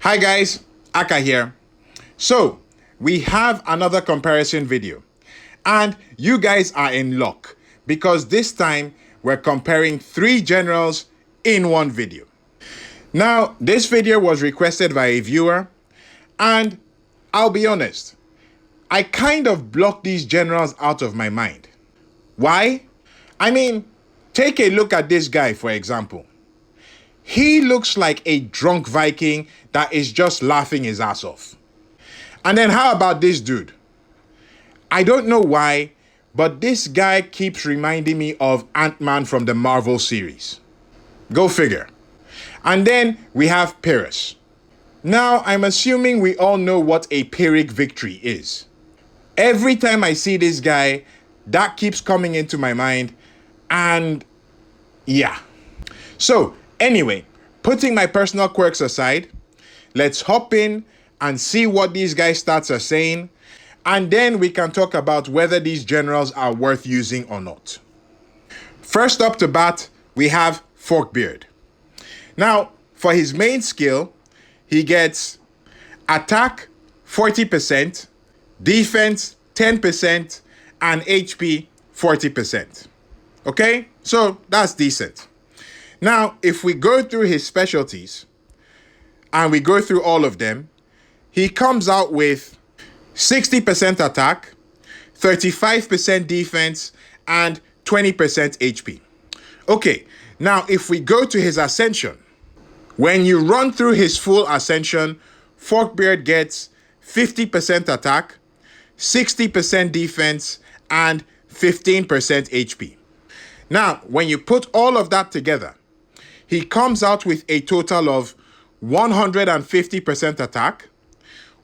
Hi guys, Aka here. So, we have another comparison video. And you guys are in luck because this time we're comparing 3 generals in one video. Now, this video was requested by a viewer and I'll be honest, I kind of blocked these generals out of my mind. Why? I mean, take a look at this guy for example. He looks like a drunk Viking that is just laughing his ass off. And then how about this dude? I don't know why, but this guy keeps reminding me of Ant-Man from the Marvel series. Go figure. And then we have Pyrrhus. Now, I'm assuming we all know what a Pyrrhic victory is. Every time I see this guy, that keeps coming into my mind, and yeah. So, anyway, putting my personal quirks aside, let's hop in and see what these guys' stats are saying, and then we can talk about whether these generals are worth using or not. First up to bat, we have Forkbeard. Now, for his main skill, he gets attack 40%, defense 10%, and HP 40%. Okay, so that's decent. Now, if we go through his specialties, and we go through all of them, he comes out with 60% attack, 35% defense, and 20% HP. Okay, now if we go to his ascension, when you run through his full ascension, Forkbeard gets 50% attack, 60% defense, and 15% HP. Now, when you put all of that together, he comes out with a total of 150% attack,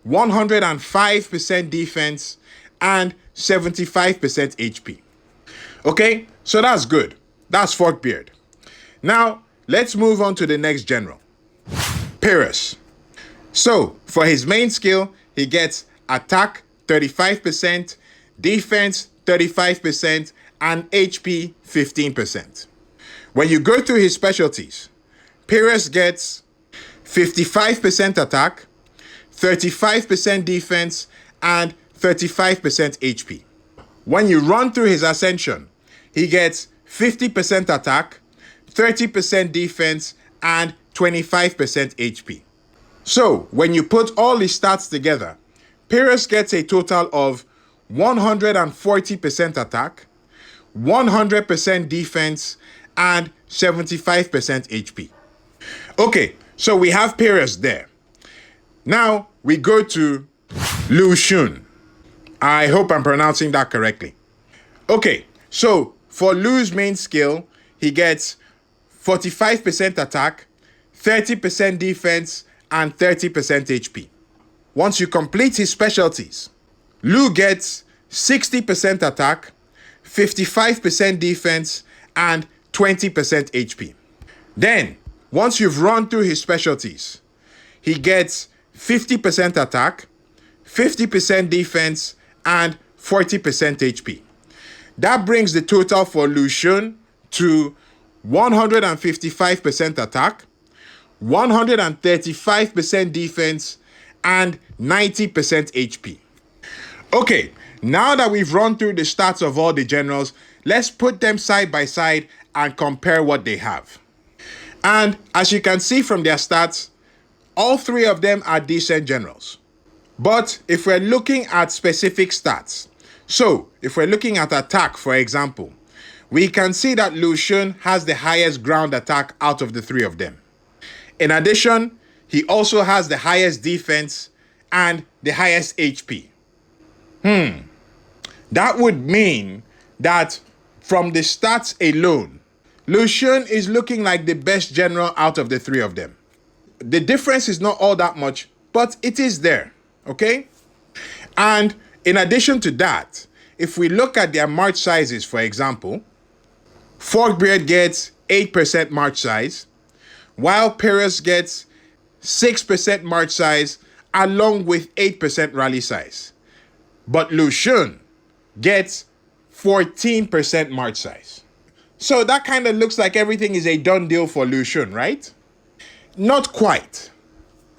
105% defense, and 75% HP. Okay, so that's good. That's Forkbeard. Now, let's move on to the next general, Pyrrhus. So, for his main skill, he gets attack 35%, defense 35%, and HP 15%. When you go through his specialties, Pyrrhus gets 55% attack, 35% defense, and 35% HP. When you run through his ascension, he gets 50% attack, 30% defense, and 25% HP. So, when you put all his stats together, Pyrrhus gets a total of 140% attack, 100% defense, and 75% HP. Okay, so we have Pyrrhus there. Now, we go to Lu Xun. I hope I'm pronouncing that correctly. Okay, so for Lu's main skill, he gets 45% attack, 30% defense, and 30% HP. Once you complete his specialties, Lu gets 60% attack, 55% defense, and 20% HP. Then, once you've run through his specialties, he gets 50% attack, 50% defense, and 40% HP. That brings the total for Lu Xun to 155% attack, 135% defense, and 90% HP. Okay, now that we've run through the stats of all the generals, let's put them side by side and compare what they have. And as you can see from their stats, all 3 of them are decent generals. But if we're looking at specific stats, so if we're looking at attack, for example, we can see that Lu Xun has the highest ground attack out of the 3 of them. In addition, he also has the highest defense and the highest HP. That would mean that from the stats alone, Lu Xun is looking like the best general out of the 3 of them. The difference is not all that much, but it is there, okay? And in addition to that, if we look at their march sizes, for example, Forkbeard gets 8% march size, while Pyrrhus gets 6% march size along with 8% rally size. But Lu Xun gets 14% march size. So that kind of looks like everything is a done deal for Lu Xun, right? Not quite.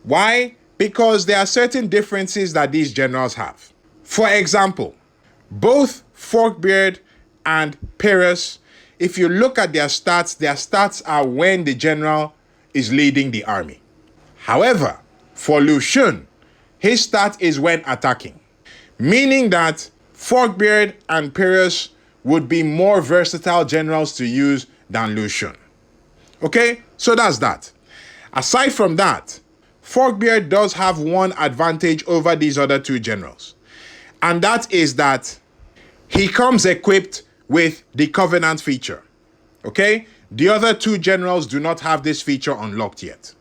Why? Because there are certain differences that these generals have. For example, both Forkbeard and Pyrrhus, if you look at their stats are when the general is leading the army. However, for Lucian, his stat is when attacking, meaning that Forkbeard and Pyrrhus would be more versatile generals to use than Lucian. Okay, so that's that. Aside from that, Forkbeard does have one advantage over these other two generals, and that is that he comes equipped with the Covenant feature. Okay, the other two generals do not have this feature unlocked yet.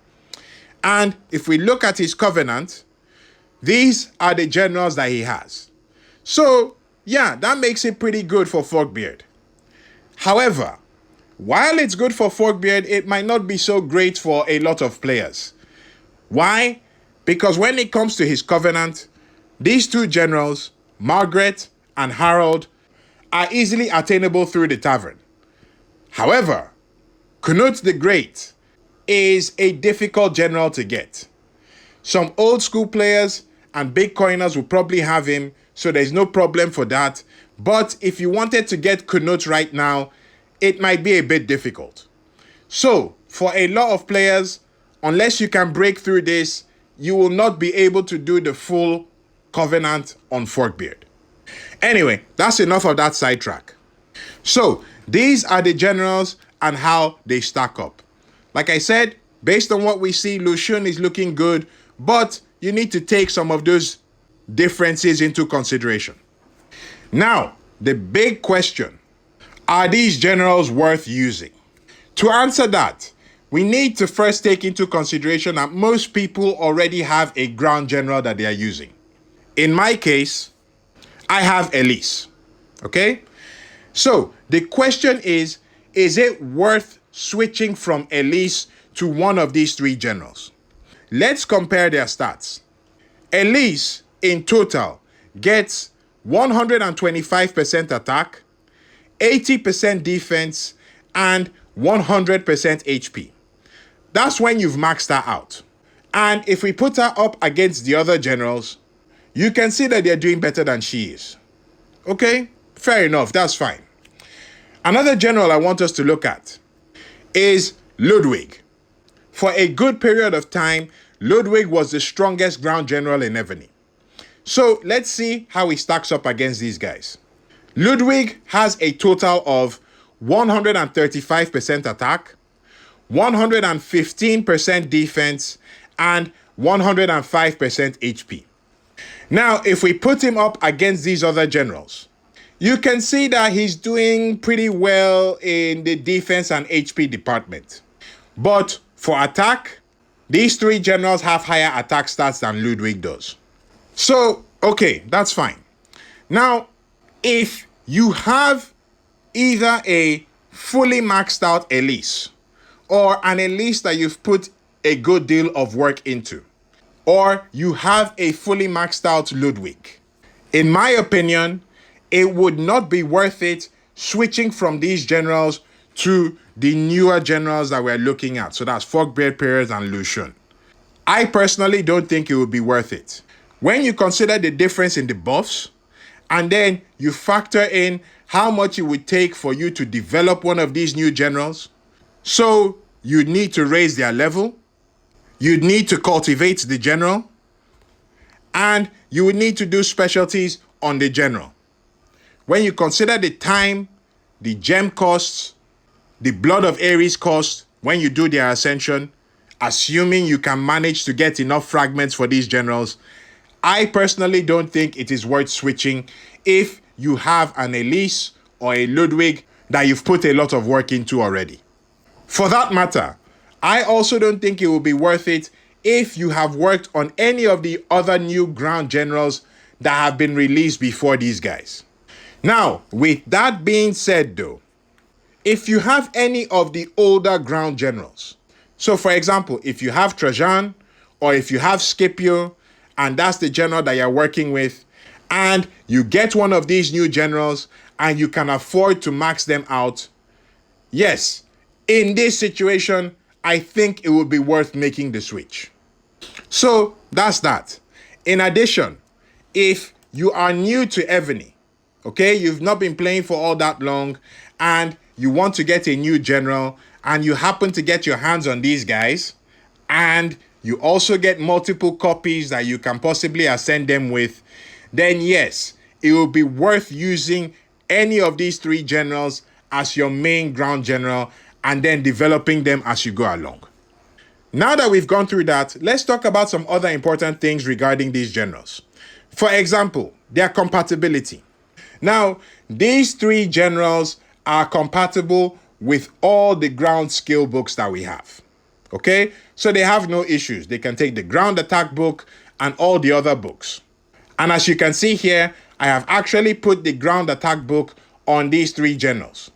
And if we look at his Covenant, these are the generals that he has. So, yeah, that makes it pretty good for Forkbeard. However, while it's good for Forkbeard, it might not be so great for a lot of players. Why? Because when it comes to his Covenant, these two generals, Margaret and Harold, are easily attainable through the tavern. However, Knut the Great is a difficult general to get. Some old school players and big coiners will probably have him, so there's no problem for that. But if you wanted to get Knut right now, it might be a bit difficult. So, for a lot of players, unless you can break through this, you will not be able to do the full Covenant on Forkbeard. Anyway, that's enough of that sidetrack. So, these are the generals and how they stack up. Like I said, based on what we see, Lucian is looking good, but you need to take some of those differences into consideration. Now, the big question, are these generals worth using? To answer that, we need to first take into consideration that most people already have a ground general that they are using. In my case, I have Elise. Okay? So, the question is it worth switching from Elise to one of these three generals? Let's compare their stats. Elise, in total, gets 125% attack, 80% defense, and 100% HP. That's when you've maxed her out. And if we put her up against the other generals, you can see that they're doing better than she is. Okay? Fair enough, that's fine. Another general I want us to look at is Ludwig. For a good period of time, Ludwig was the strongest ground general in Evony. So let's see how he stacks up against these guys. Ludwig has a total of 135% attack, 115% defense, and 105% HP. Now, if we put him up against these other generals, you can see that he's doing pretty well in the defense and HP department. But for attack, these three generals have higher attack stats than Ludwig does. So, okay, that's fine. Now, if you have either a fully maxed out Elise or an Elise that you've put a good deal of work into, or you have a fully maxed out Ludwig, in my opinion, it would not be worth it switching from these generals to the newer generals that we're looking at. So that's Forkbeard, Pyrrhus, and Lucian. I personally don't think it would be worth it. When you consider the difference in the buffs, and then you factor in how much it would take for you to develop one of these new generals, so you need to raise their level, you need to cultivate the general, and you would need to do specialties on the general. When you consider the time, the gem costs, the Blood of Ares cost when you do their ascension, assuming you can manage to get enough fragments for these generals, I personally don't think it is worth switching if you have an Elise or a Ludwig that you've put a lot of work into already. For that matter, I also don't think it will be worth it if you have worked on any of the other new ground generals that have been released before these guys. Now, with that being said though, if you have any of the older ground generals, so for example, if you have Trajan or if you have Scipio, and that's the general that you're working with, and you get one of these new generals and you can afford to max them out, yes, in this situation, I think it would be worth making the switch. So that's that. In addition, if you are new to Evony, okay, you've not been playing for all that long, and you want to get a new general, and you happen to get your hands on these guys, and you also get multiple copies that you can possibly ascend them with, then yes, it will be worth using any of these three generals as your main ground general and then developing them as you go along. Now that we've gone through that, let's talk about some other important things regarding these generals. For example, their compatibility. Now, these three generals are compatible with all the ground skill books that we have. Okay? So they have no issues. They can take the ground attack book and all the other books. And as you can see here, I have actually put the ground attack book on these three generals.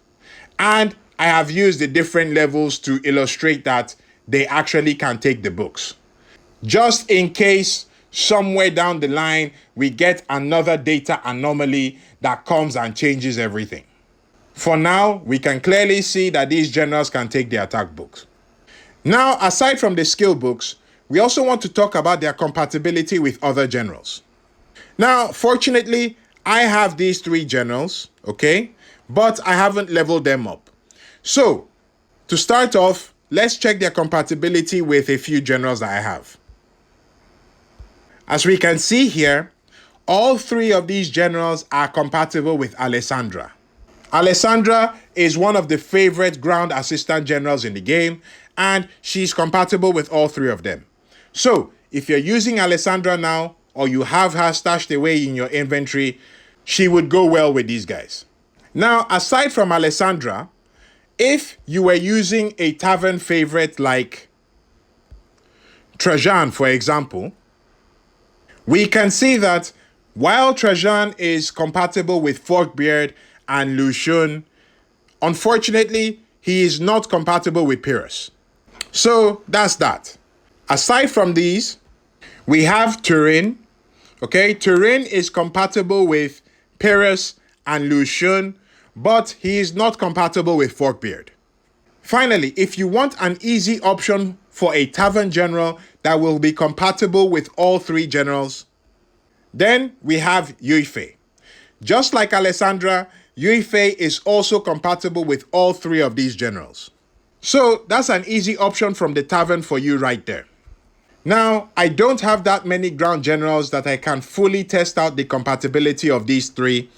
And I have used the different levels to illustrate that they actually can take the books. Just in case somewhere down the line we get another data anomaly that comes and changes everything. For now, we can clearly see that these generals can take the attack books. Now, aside from the skill books, we also want to talk about their compatibility with other generals. Now, fortunately, I have these three generals, okay? But I haven't leveled them up. So, to start off, let's check their compatibility with a few generals that I have. As we can see here, all three of these generals are compatible with Alessandra. Alessandra is one of the favorite ground assistant generals in the game, and she's compatible with all three of them. So, if you're using Alessandra now, or you have her stashed away in your inventory, she would go well with these guys. Now, aside from Alessandra, if you were using a tavern favorite like Trajan, for example, we can see that while Trajan is compatible with Forkbeard and Lucian, unfortunately, he is not compatible with Pyrrhus. So that's that. Aside from these, we have Turin. Okay, Turin is compatible with Pyrrhus and Lucian, but he is not compatible with Forkbeard. Finally, if you want an easy option for a tavern general that will be compatible with all three generals, then we have Yuife. Just like Alessandra, Yuife is also compatible with all three of these generals. So that's an easy option from the tavern for you right there. Now, I don't have that many ground generals that I can fully test out the compatibility of these three.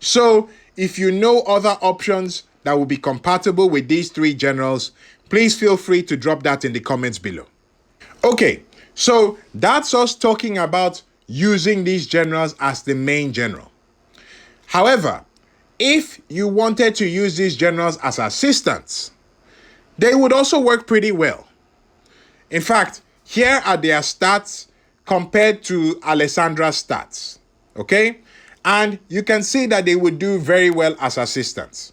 So if you know other options that will be compatible with these three generals, please feel free to drop that in the comments below. Okay, so that's us talking about using these generals as the main general. However, if you wanted to use these generals as assistants, they would also work pretty well. In fact, here are their stats compared to Alessandra's stats, okay? And you can see that they would do very well as assistants.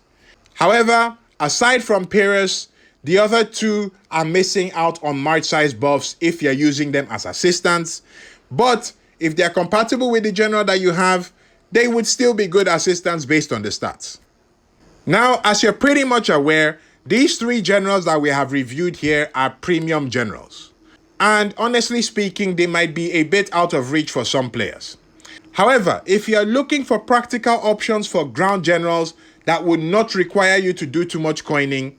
However, aside from Pyrrhus, the other two are missing out on March size buffs if you're using them as assistants. But if they're compatible with the general that you have, they would still be good assistants based on the stats. Now, as you're pretty much aware, these three generals that we have reviewed here are premium generals. And honestly speaking, they might be a bit out of reach for some players. However, if you are looking for practical options for ground generals that would not require you to do too much coining,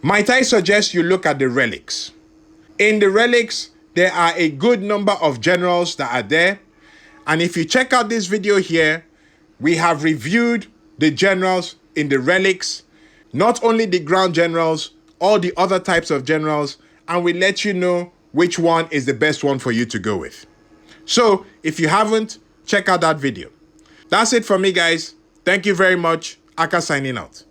might I suggest you look at the relics. In the relics, there are a good number of generals that are there. And if you check out this video here, we have reviewed the generals in the relics, not only the ground generals, all the other types of generals, and we let you know which one is the best one for you to go with. So if you haven't, check out that video. That's it for me, guys. Thank you very much. Aka signing out.